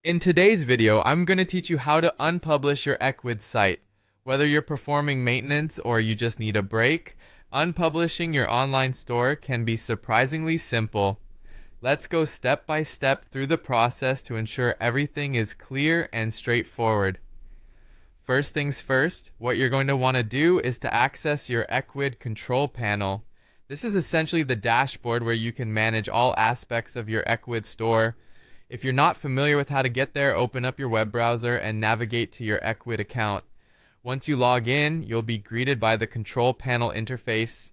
In today's video, I'm going to teach you how to unpublish your Ecwid site. Whether you're performing maintenance or you just need a break, unpublishing your online store can be surprisingly simple. Let's go step by step through the process to ensure everything is clear and straightforward. First things first, what you're going to want to do is to access your Ecwid control panel. This is essentially the dashboard where you can manage all aspects of your Ecwid store. If you're not familiar with how to get there, open up your web browser and navigate to your Ecwid account. Once you log in, you'll be greeted by the control panel interface.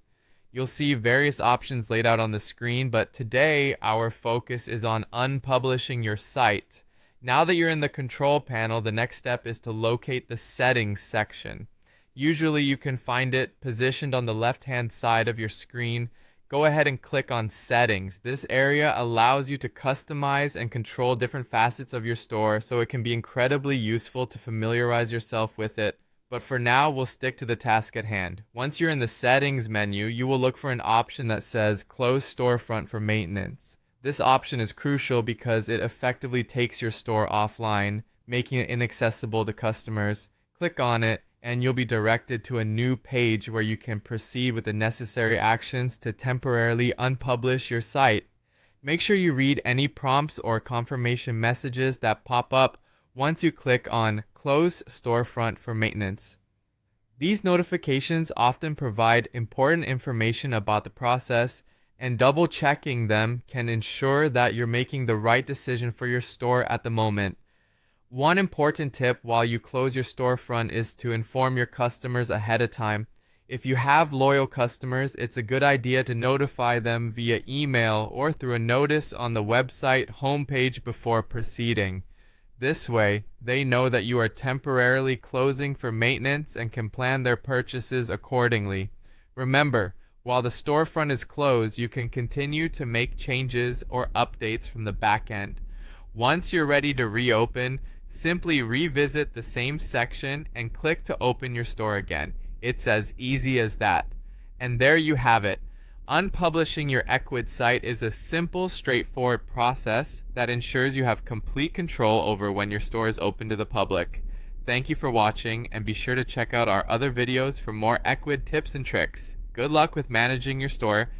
You'll see various options laid out on the screen, but today our focus is on unpublishing your site. Now that you're in the control panel, the next step is to locate the settings section. Usually you can find it positioned on the left-hand side of your screen. Go ahead and click on settings. This area allows you to customize and control different facets of your store, so it can be incredibly useful to familiarize yourself with it. But for now, we'll stick to the task at hand. Once you're in the settings menu, you will look for an option that says close storefront for maintenance. This option is crucial because it effectively takes your store offline, making it inaccessible to customers. Click on it, and you'll be directed to a new page where you can proceed with the necessary actions to temporarily unpublish your site. Make sure you read any prompts or confirmation messages that pop up once you click on Close Storefront for Maintenance. These notifications often provide important information about the process, and double checking them can ensure that you're making the right decision for your store at the moment. One important tip while you close your storefront is to inform your customers ahead of time. If you have loyal customers, it's a good idea to notify them via email or through a notice on the website homepage before proceeding. This way, they know that you are temporarily closing for maintenance and can plan their purchases accordingly. Remember, while the storefront is closed, you can continue to make changes or updates from the back end. Once you're ready to reopen, simply revisit the same section and click to open your store again. It's as easy as that. And there you have it. Unpublishing your Ecwid site is a simple, straightforward process that ensures you have complete control over when your store is open to the public. Thank you for watching, and be sure to check out our other videos for more Ecwid tips and tricks. Good luck with managing your store,